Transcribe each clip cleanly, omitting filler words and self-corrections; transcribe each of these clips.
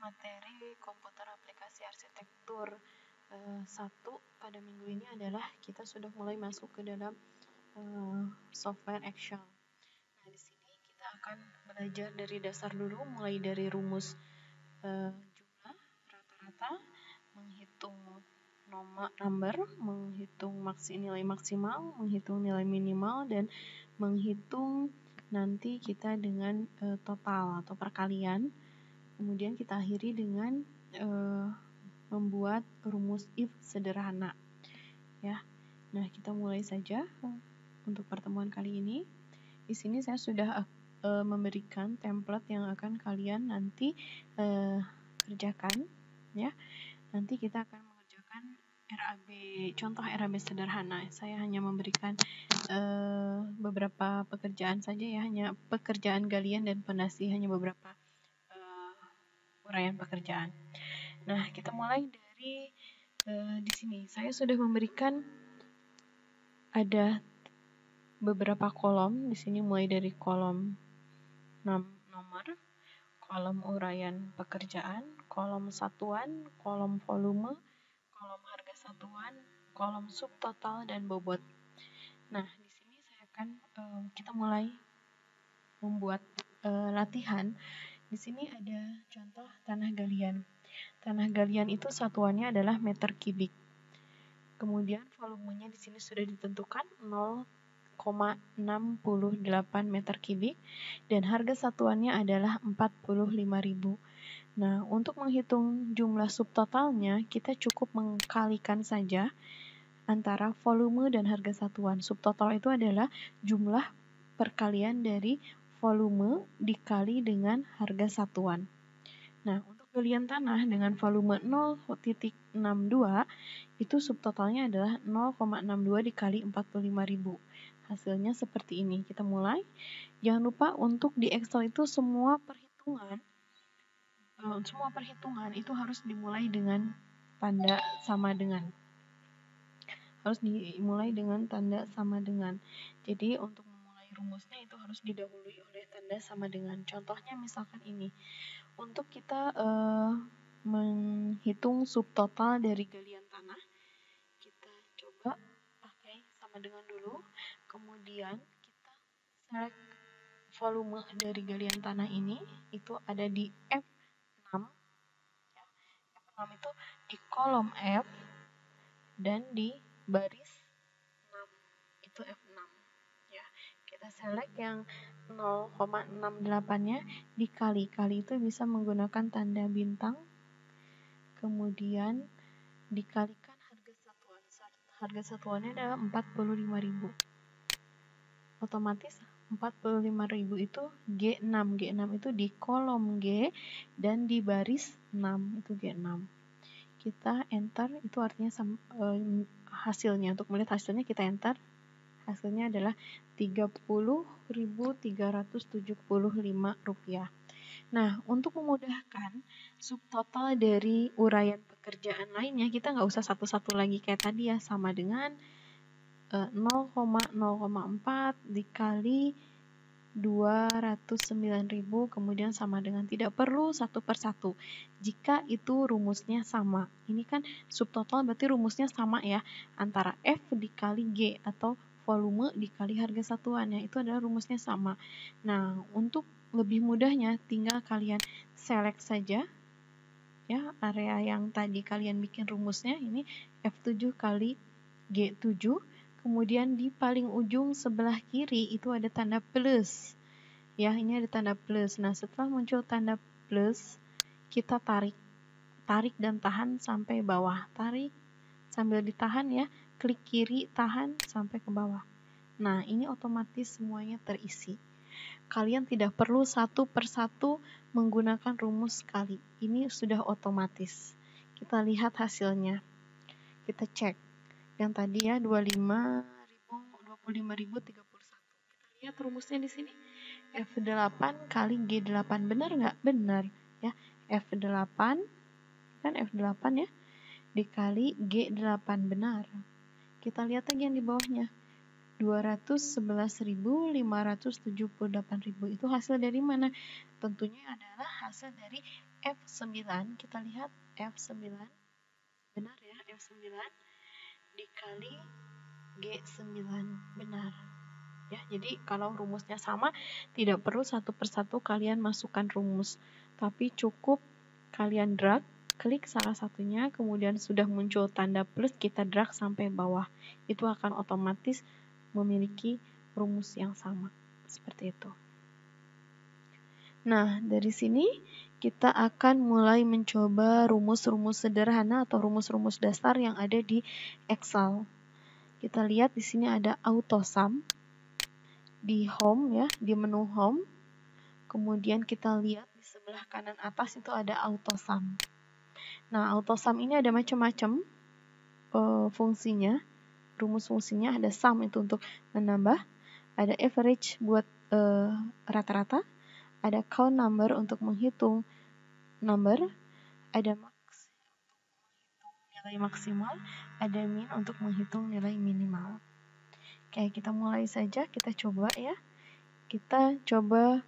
materi komputer aplikasi arsitektur 1 pada minggu ini adalah kita sudah mulai masuk ke dalam software Excel. Nah, di sini kita akan belajar dari dasar dulu, mulai dari rumus jumlah, rata-rata, menghitung number, menghitung nilai maksimal, menghitung nilai minimal, dan menghitung nanti kita dengan total atau perkalian. Kemudian kita akhiri dengan membuat rumus if sederhana. Ya. Nah, kita mulai saja untuk pertemuan kali ini. Di sini saya sudah memberikan template yang akan kalian nanti kerjakan, ya. Nanti kita akan mengerjakan RAB, contoh RAB sederhana. Saya hanya memberikan beberapa pekerjaan saja, ya, hanya pekerjaan galian dan pondasi, hanya beberapa uraian pekerjaan. Nah, kita mulai dari di sini. Saya sudah memberikan ada beberapa kolom di sini, mulai dari kolom nomor, kolom uraian pekerjaan, kolom satuan, kolom volume, kolom harga satuan, kolom subtotal, dan bobot. Nah, di sini kita mulai membuat latihan. Di sini ada contoh tanah galian. Tanah galian itu satuannya adalah meter kubik. Kemudian volumenya di sini sudah ditentukan 0,68 meter kubik dan harga satuannya adalah 45.000. Nah, untuk menghitung jumlah subtotalnya, kita cukup mengkalikan saja antara volume dan harga satuan. Subtotal itu adalah jumlah perkalian dari volume dikali dengan harga satuan. Nah, untuk galian tanah dengan volume 0,62 itu subtotalnya adalah 0,62 dikali 45.000. Hasilnya seperti ini. Kita mulai. Jangan lupa untuk di Excel itu semua perhitungan itu harus dimulai dengan tanda sama dengan. Harus dimulai dengan tanda sama dengan. Jadi untuk memulai rumusnya itu harus didahului oleh tanda sama dengan. Contohnya misalkan ini. Untuk kita menghitung subtotal dari galian tanah, kita coba pakai sama dengan dulu. Kemudian kita select volume dari galian tanah ini, itu ada di F6. Ya. F6 itu di kolom F dan di baris 6 itu F6. Ya, kita select yang 0,68-nya dikali. Kali itu bisa menggunakan tanda bintang. Kemudian dikalikan harga satuan. Harga satuannya adalah 45.000. Otomatis 45.000 itu G6. G6 itu di kolom G dan di baris 6 itu G6. Kita enter, itu artinya hasilnya. Untuk melihat hasilnya kita enter. Hasilnya adalah Rp30.375. Nah, untuk memudahkan subtotal dari uraian pekerjaan lainnya, kita nggak usah satu-satu lagi kayak tadi, ya, sama dengan 0,04 dikali 209.000, kemudian sama dengan, tidak perlu satu per satu jika itu rumusnya sama. Ini kan subtotal berarti rumusnya sama, ya, antara F dikali G atau volume dikali harga satuannya, itu adalah rumusnya sama. Nah, untuk lebih mudahnya tinggal kalian select saja, ya, area yang tadi kalian bikin rumusnya, ini F7 kali G7. Kemudian di paling ujung sebelah kiri itu ada tanda plus. Ya, ini ada tanda plus. Nah, setelah muncul tanda plus, kita tarik dan tahan sampai bawah. Tarik sambil ditahan, ya. Klik kiri, tahan sampai ke bawah. Nah, ini otomatis semuanya terisi. Kalian tidak perlu satu per satu menggunakan rumus sekali. Ini sudah otomatis. Kita lihat hasilnya. Kita cek. Yang tadi, ya, 25.031. Kita lihat rumusnya di sini. F8 kali G8. Benar nggak? Benar. Ya. F8, kan F8, ya, dikali G8. Benar. Kita lihat lagi yang di bawahnya. 211.578.000. Itu hasil dari mana? Tentunya adalah hasil dari F9. Kita lihat F9. Benar ya, F9 dikali G9. Benar. Ya, jadi kalau rumusnya sama, tidak perlu satu persatu kalian masukkan rumus. Tapi cukup kalian drag, klik salah satunya, kemudian sudah muncul tanda plus, kita drag sampai bawah. Itu akan otomatis memiliki rumus yang sama. Seperti itu. Nah, dari sini kita akan mulai mencoba rumus-rumus sederhana atau rumus-rumus dasar yang ada di Excel. Kita lihat di sini ada AutoSum di home ya, di menu home. Kemudian kita lihat di sebelah kanan atas itu ada AutoSum. Nah, AutoSum ini ada macam-macam fungsinya. Rumus fungsinya ada sum itu untuk menambah, ada average buat rata-rata, ada count number untuk menghitung number, ada max untuk menghitung nilai maksimal, ada min untuk menghitung nilai minimal. Oke, kita mulai saja, kita coba ya. Kita coba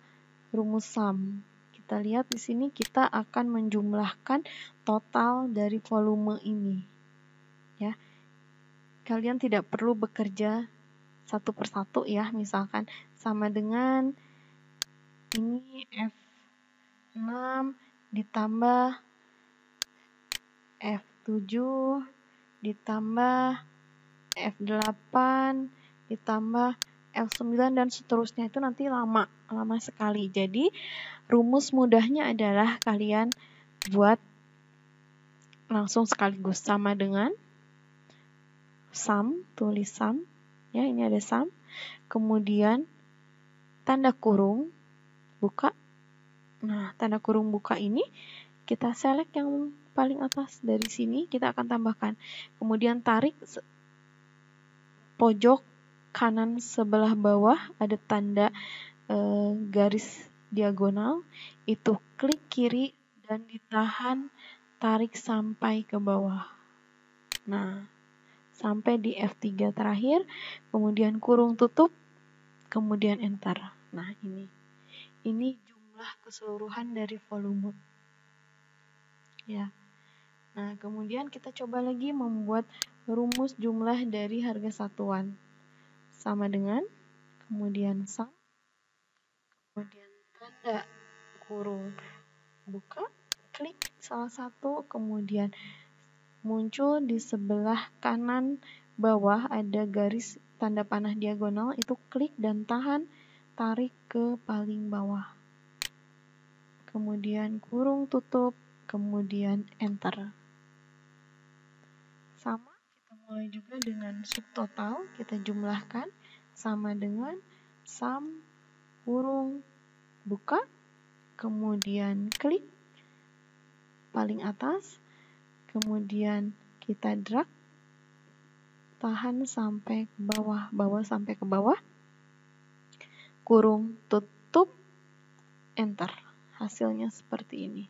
rumus sum. Kita lihat di sini kita akan menjumlahkan total dari volume ini. Ya. Kalian tidak perlu bekerja satu persatu ya, misalkan sama dengan ini F6 ditambah F7 ditambah F8 ditambah F9 dan seterusnya, itu nanti lama sekali. Jadi rumus mudahnya adalah kalian buat langsung sekaligus, sama dengan sum, tulis sum ya, ini ada sum, kemudian tanda kurung buka. Nah, tanda kurung buka ini kita select yang paling atas, dari sini kita akan tambahkan, kemudian tarik pojok kanan sebelah bawah ada tanda garis diagonal, itu klik kiri dan ditahan, tarik sampai ke bawah. Nah, sampai di F3 terakhir, kemudian kurung tutup, kemudian enter. Nah, ini jumlah keseluruhan dari volume. Ya. Nah, kemudian kita coba lagi membuat rumus jumlah dari harga satuan. Sama dengan, kemudian sum, kemudian tanda kurung buka, klik salah satu, kemudian muncul di sebelah kanan bawah ada garis tanda panah diagonal, itu klik dan tahan, tarik ke paling bawah. Kemudian kurung tutup, kemudian enter. Sama, kita mulai juga dengan subtotal, kita jumlahkan sama dengan sum, kurung, buka, kemudian klik paling atas, kemudian kita drag, tahan sampai ke bawah, bawah sampai ke bawah, kurung tutup, enter. Hasilnya seperti ini.